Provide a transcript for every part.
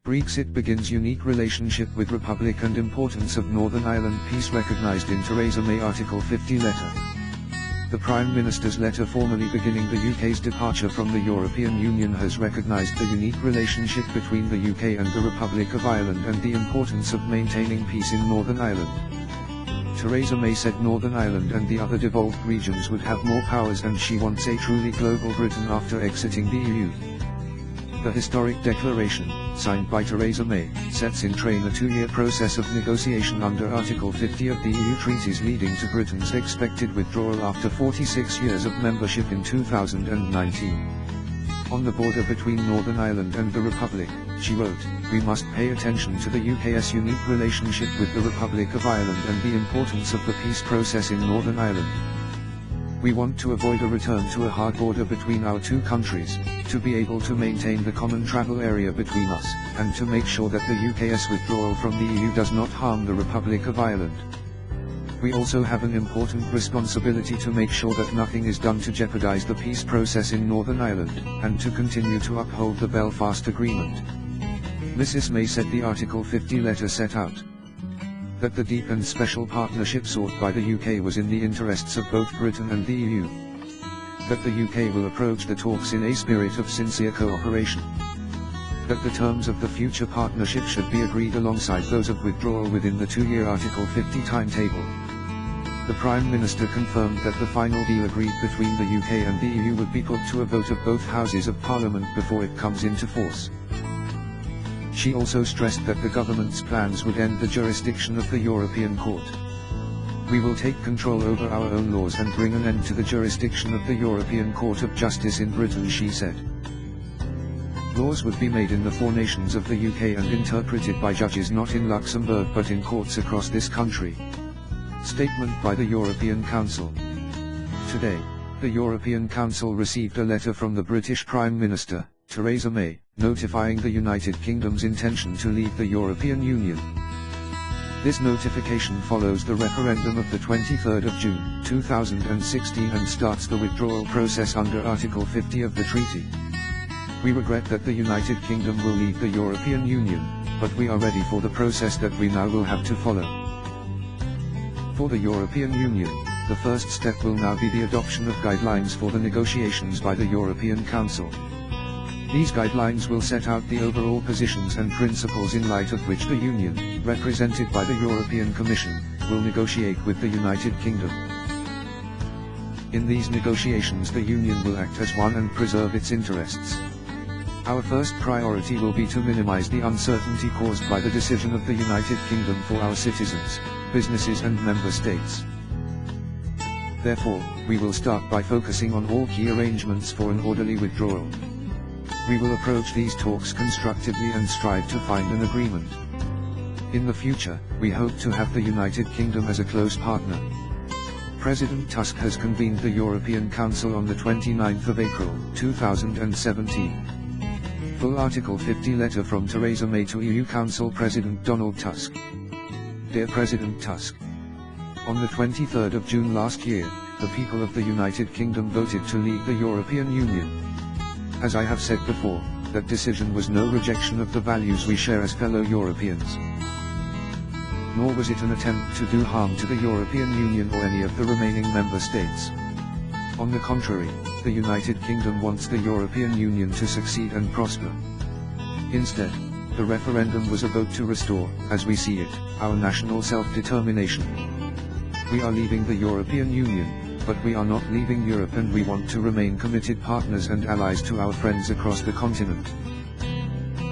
Brexit begins unique relationship with Republic and importance of Northern Ireland peace recognised in Theresa May Article 50 letter. The Prime Minister's letter formally beginning the UK's departure from the European Union has recognised the unique relationship between the UK and the Republic of Ireland and the importance of maintaining peace in Northern Ireland. Theresa May said Northern Ireland and the other devolved regions would have more powers and she wants a truly global Britain after exiting the EU. The historic declaration, signed by Theresa May, sets in train a two-year process of negotiation under Article 50 of the EU treaties leading to Britain's expected withdrawal after 46 years of membership in 2019. On the border between Northern Ireland and the Republic, she wrote, "We must pay attention to the UK's unique relationship with the Republic of Ireland and the importance of the peace process in Northern Ireland. We want to avoid a return to a hard border between our two countries, to be able to maintain the common travel area between us, and to make sure that the UK's withdrawal from the EU does not harm the Republic of Ireland. We also have an important responsibility to make sure that nothing is done to jeopardise the peace process in Northern Ireland, and to continue to uphold the Belfast Agreement." Mrs May said the Article 50 letter set out that the deep and special partnership sought by the UK was in the interests of both Britain and the EU. That the UK will approach the talks in a spirit of sincere cooperation. That the terms of the future partnership should be agreed alongside those of withdrawal within the two-year Article 50 timetable. The Prime Minister confirmed that the final deal agreed between the UK and the EU would be put to a vote of both Houses of Parliament before it comes into force. She also stressed that the government's plans would end the jurisdiction of the European Court. "We will take control over our own laws and bring an end to the jurisdiction of the European Court of Justice in Britain," she said. Laws would be made in the four nations of the UK and interpreted by judges not in Luxembourg but in courts across this country. Statement by the European Council. Today, the European Council received a letter from the British Prime Minister, Theresa May, notifying the United Kingdom's intention to leave the European Union. This notification follows the referendum of the 23rd of June, 2016 and starts the withdrawal process under Article 50 of the treaty. "We regret that the United Kingdom will leave the European Union, but we are ready for the process that we now will have to follow. For the European Union, the first step will now be the adoption of guidelines for the negotiations by the European Council. These guidelines will set out the overall positions and principles in light of which the Union, represented by the European Commission, will negotiate with the United Kingdom. In these negotiations the Union will act as one and preserve its interests. Our first priority will be to minimize the uncertainty caused by the decision of the United Kingdom for our citizens, businesses and member states. Therefore, we will start by focusing on all key arrangements for an orderly withdrawal. We will approach these talks constructively and strive to find an agreement. In the future, we hope to have the United Kingdom as a close partner." President Tusk has convened the European Council on the 29th of April, 2017. Full Article 50 letter from Theresa May to EU Council President Donald Tusk. Dear President Tusk, on the 23rd of June last year, the people of the United Kingdom voted to leave the European Union. As I have said before, that decision was no rejection of the values we share as fellow Europeans. Nor was it an attempt to do harm to the European Union or any of the remaining member states. On the contrary, the United Kingdom wants the European Union to succeed and prosper. Instead, the referendum was a vote to restore, as we see it, our national self-determination. We are leaving the European Union, but we are not leaving Europe and we want to remain committed partners and allies to our friends across the continent.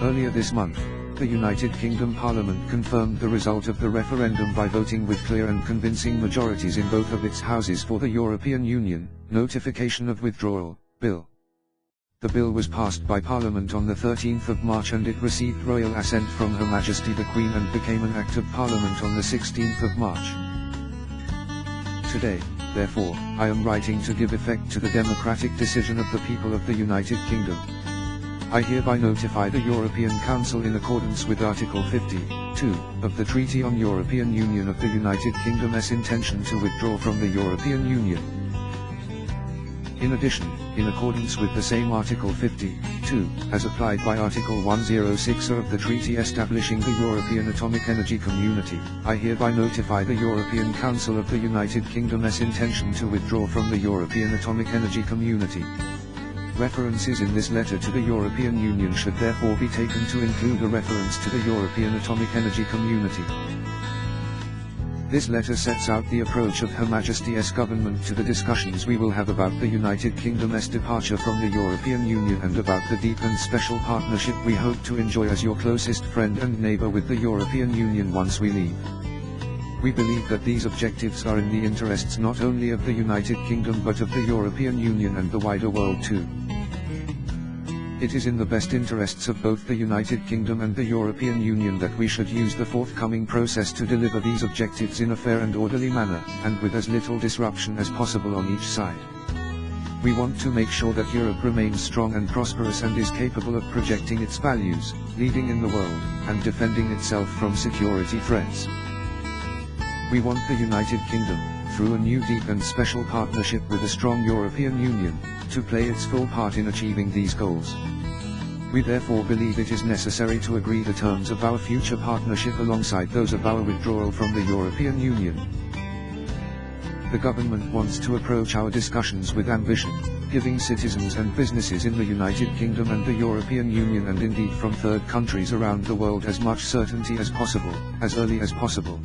Earlier this month, the United Kingdom Parliament confirmed the result of the referendum by voting with clear and convincing majorities in both of its houses for the European Union Notification of Withdrawal Bill. The bill was passed by Parliament on the 13th of March and it received royal assent from Her Majesty the Queen and became an Act of Parliament on the 16th of March. Today, therefore, I am writing to give effect to the democratic decision of the people of the United Kingdom. I hereby notify the European Council in accordance with Article 50(2) of the Treaty on European Union of the United Kingdom's intention to withdraw from the European Union. In addition, in accordance with the same Article 52, as applied by Article 106 of the Treaty establishing the European Atomic Energy Community, I hereby notify the European Council of the United Kingdom's intention to withdraw from the European Atomic Energy Community. References in this letter to the European Union should therefore be taken to include a reference to the European Atomic Energy Community. This letter sets out the approach of Her Majesty's government to the discussions we will have about the United Kingdom's departure from the European Union and about the deep and special partnership we hope to enjoy as your closest friend and neighbour with the European Union once we leave. We believe that these objectives are in the interests not only of the United Kingdom but of the European Union and the wider world too. It is in the best interests of both the United Kingdom and the European Union that we should use the forthcoming process to deliver these objectives in a fair and orderly manner, and with as little disruption as possible on each side. We want to make sure that Europe remains strong and prosperous and is capable of projecting its values, leading in the world, and defending itself from security threats. We want the United Kingdom, through a new deep and special partnership with a strong European Union, to play its full part in achieving these goals. We therefore believe it is necessary to agree the terms of our future partnership alongside those of our withdrawal from the European Union. The government wants to approach our discussions with ambition, giving citizens and businesses in the United Kingdom and the European Union and indeed from third countries around the world as much certainty as possible, as early as possible.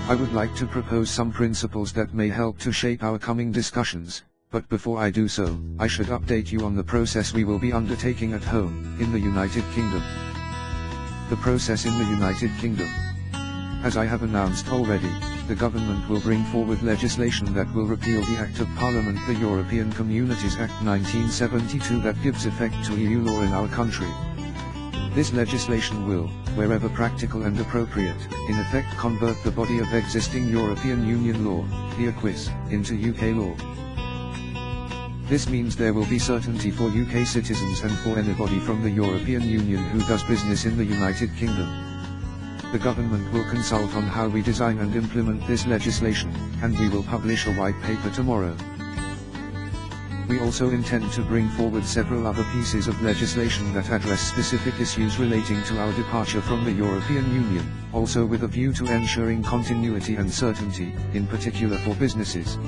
I would like to propose some principles that may help to shape our coming discussions. But before I do so, I should update you on the process we will be undertaking at home, in the United Kingdom. The process in the United Kingdom. As I have announced already, the government will bring forward legislation that will repeal the Act of Parliament, the European Communities Act 1972, that gives effect to EU law in our country. This legislation will, wherever practical and appropriate, in effect convert the body of existing European Union law, the acquis, into UK law. This means there will be certainty for UK citizens and for anybody from the European Union who does business in the United Kingdom. The government will consult on how we design and implement this legislation, and we will publish a white paper tomorrow. We also intend to bring forward several other pieces of legislation that address specific issues relating to our departure from the European Union, also with a view to ensuring continuity and certainty, in particular for businesses.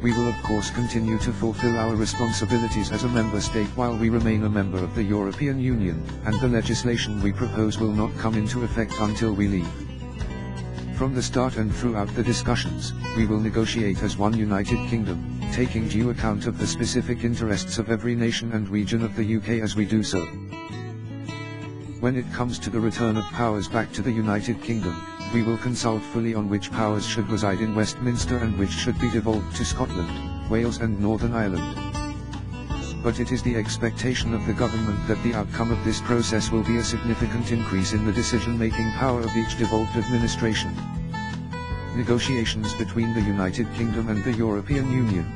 We will of course continue to fulfill our responsibilities as a member state while we remain a member of the European Union, and the legislation we propose will not come into effect until we leave. From the start and throughout the discussions, we will negotiate as one United Kingdom, taking due account of the specific interests of every nation and region of the UK as we do so. When it comes to the return of powers back to the United Kingdom, we will consult fully on which powers should reside in Westminster and which should be devolved to Scotland, Wales and Northern Ireland. But it is the expectation of the government that the outcome of this process will be a significant increase in the decision-making power of each devolved administration. Negotiations between the United Kingdom and the European Union.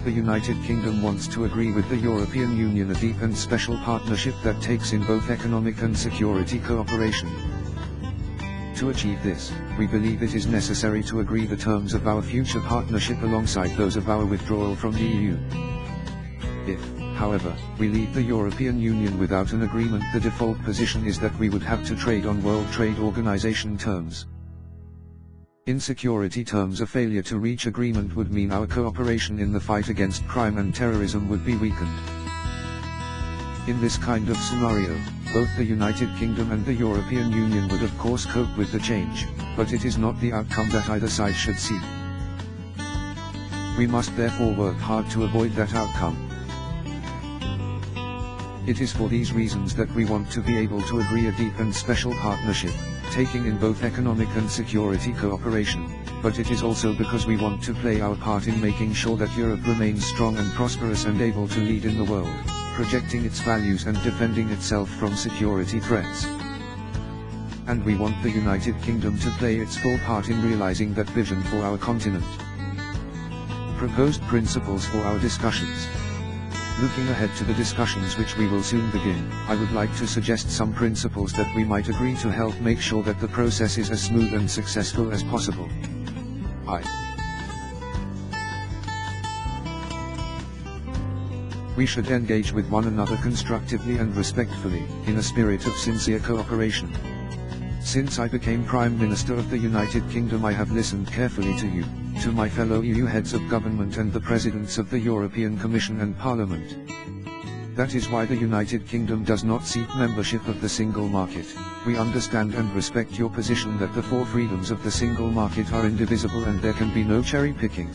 The United Kingdom wants to agree with the European Union a deep and special partnership that takes in both economic and security cooperation. To achieve this, we believe it is necessary to agree the terms of our future partnership alongside those of our withdrawal from the EU. If, however, we leave the European Union without an agreement, the default position is that we would have to trade on World Trade Organization terms. In security terms, a failure to reach agreement would mean our cooperation in the fight against crime and terrorism would be weakened. In this kind of scenario, both the United Kingdom and the European Union would of course cope with the change, but it is not the outcome that either side should seek. We must therefore work hard to avoid that outcome. It is for these reasons that we want to be able to agree a deep and special partnership, taking in both economic and security cooperation, but it is also because we want to play our part in making sure that Europe remains strong and prosperous and able to lead in the world, projecting its values and defending itself from security threats. And we want the United Kingdom to play its full part in realizing that vision for our continent. Proposed principles for our discussions. Looking ahead to the discussions which we will soon begin, I would like to suggest some principles that we might agree to help make sure that the process is as smooth and successful as possible. We should engage with one another constructively and respectfully, in a spirit of sincere cooperation. Since I became Prime Minister of the United Kingdom, I have listened carefully to you, to my fellow EU heads of government and the presidents of the European Commission and Parliament. That is why the United Kingdom does not seek membership of the single market. We understand and respect your position that the four freedoms of the single market are indivisible and there can be no cherry picking.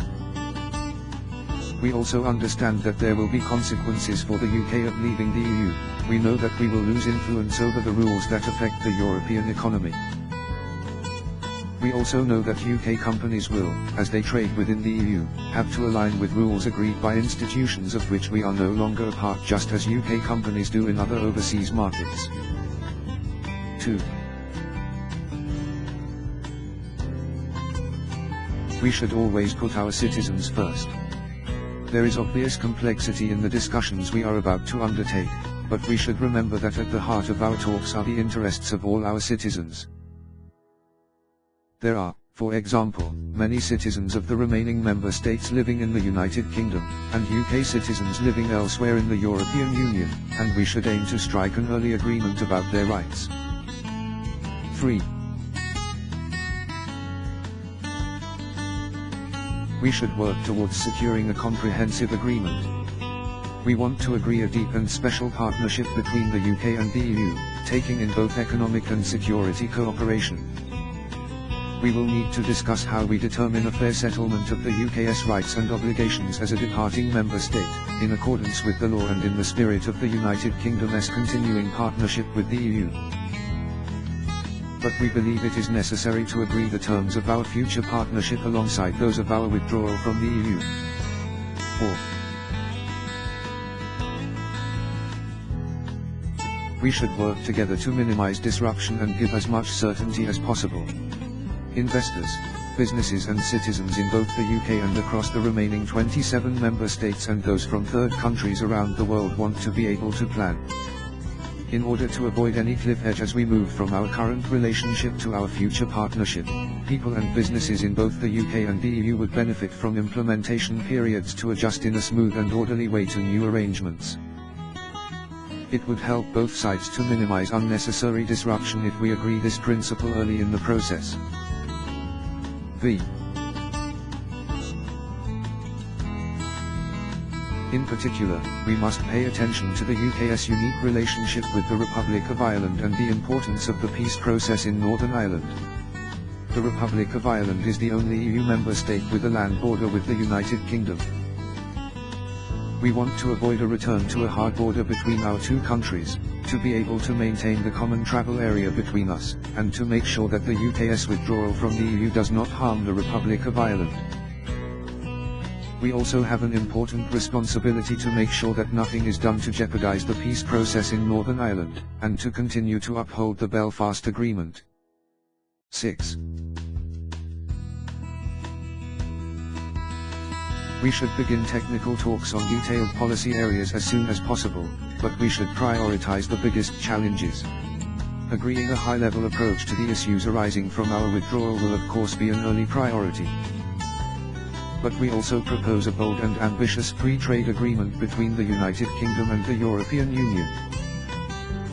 We also understand that there will be consequences for the UK of leaving the EU. We know that we will lose influence over the rules that affect the European economy. We also know that UK companies will, as they trade within the EU, have to align with rules agreed by institutions of which we are no longer a part, just as UK companies do in other overseas markets. 2. We should always put our citizens first. There is obvious complexity in the discussions we are about to undertake, but we should remember that at the heart of our talks are the interests of all our citizens. There are, for example, many citizens of the remaining member states living in the United Kingdom, and UK citizens living elsewhere in the European Union, and we should aim to strike an early agreement about their rights. 3. We should work towards securing a comprehensive agreement. We want to agree a deep and special partnership between the UK and the EU, taking in both economic and security cooperation. We will need to discuss how we determine a fair settlement of the UK's rights and obligations as a departing member state, in accordance with the law and in the spirit of the United Kingdom's continuing partnership with the EU. But we believe it is necessary to agree the terms of our future partnership alongside those of our withdrawal from the EU. 4. We should work together to minimize disruption and give as much certainty as possible. Investors, businesses and citizens in both the UK and across the remaining 27 member states and those from third countries around the world want to be able to plan. In order to avoid any cliff edge as we move from our current relationship to our future partnership, people and businesses in both the UK and the EU would benefit from implementation periods to adjust in a smooth and orderly way to new arrangements. It would help both sides to minimize unnecessary disruption if we agree this principle early in the process. V. In particular, we must pay attention to the UK's unique relationship with the Republic of Ireland and the importance of the peace process in Northern Ireland. The Republic of Ireland is the only EU member state with a land border with the United Kingdom. We want to avoid a return to a hard border between our two countries, to be able to maintain the common travel area between us, and to make sure that the UK's withdrawal from the EU does not harm the Republic of Ireland. We also have an important responsibility to make sure that nothing is done to jeopardize the peace process in Northern Ireland, and to continue to uphold the Belfast Agreement. 6. We should begin technical talks on detailed policy areas as soon as possible, but we should prioritize the biggest challenges. Agreeing a high-level approach to the issues arising from our withdrawal will of course be an early priority. But we also propose a bold and ambitious free trade agreement between the United Kingdom and the European Union.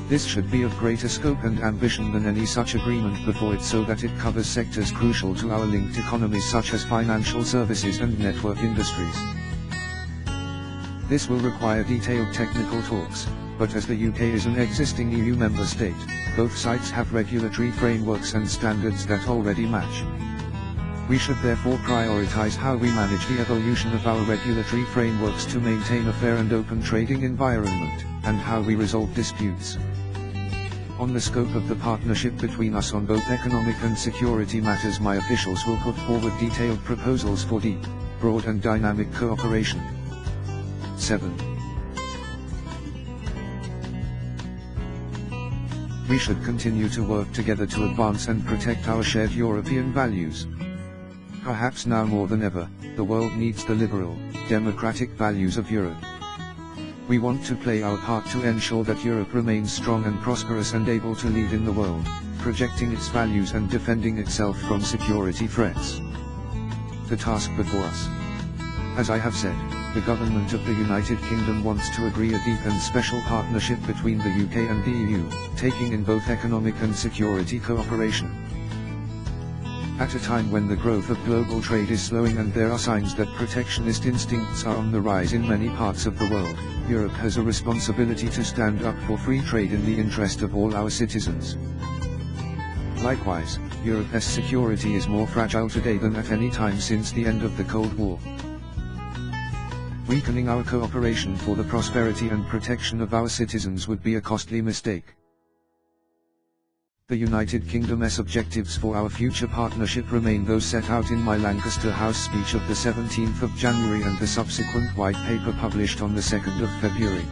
This should be of greater scope and ambition than any such agreement before it, so that it covers sectors crucial to our linked economies such as financial services and network industries. This will require detailed technical talks, but as the UK is an existing EU member state, both sides have regulatory frameworks and standards that already match. We should therefore prioritize how we manage the evolution of our regulatory frameworks to maintain a fair and open trading environment, and how we resolve disputes. On the scope of the partnership between us on both economic and security matters, my officials will put forward detailed proposals for deep, broad and dynamic cooperation. 7. We should continue to work together to advance and protect our shared European values. Perhaps now more than ever, the world needs the liberal, democratic values of Europe. We want to play our part to ensure that Europe remains strong and prosperous and able to lead in the world, projecting its values and defending itself from security threats. The task before us. As I have said, the government of the United Kingdom wants to agree a deep and special partnership between the UK and the EU, taking in both economic and security cooperation. At a time when the growth of global trade is slowing and there are signs that protectionist instincts are on the rise in many parts of the world, Europe has a responsibility to stand up for free trade in the interest of all our citizens. Likewise, Europe's security is more fragile today than at any time since the end of the Cold War. Weakening our cooperation for the prosperity and protection of our citizens would be a costly mistake. The United Kingdom's objectives for our future partnership remain those set out in my Lancaster House speech of the 17th of January and the subsequent white paper published on the 2nd of February.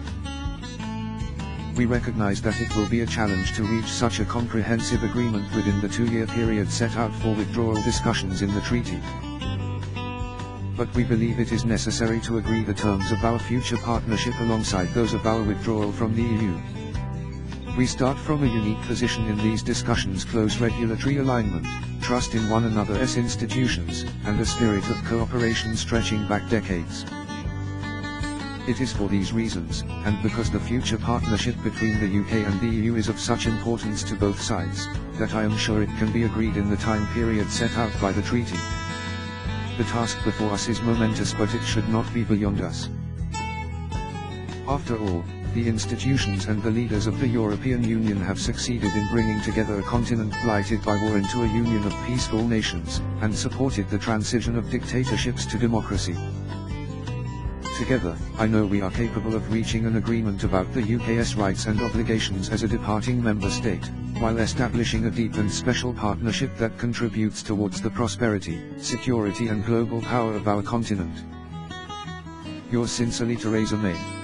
We recognize that it will be a challenge to reach such a comprehensive agreement within the 2-year period set out for withdrawal discussions in the treaty. But we believe it is necessary to agree the terms of our future partnership alongside those of our withdrawal from the EU. We start from a unique position in these discussions: close regulatory alignment, trust in one another's institutions, and a spirit of cooperation stretching back decades. It is for these reasons, and because the future partnership between the UK and the EU is of such importance to both sides, that I am sure it can be agreed in the time period set out by the treaty. The task before us is momentous, but it should not be beyond us. After all, the institutions and the leaders of the European Union have succeeded in bringing together a continent blighted by war into a union of peaceful nations, and supported the transition of dictatorships to democracy. Together, I know we are capable of reaching an agreement about the UK's rights and obligations as a departing member state, while establishing a deep and special partnership that contributes towards the prosperity, security and global power of our continent. Yours sincerely, Theresa May.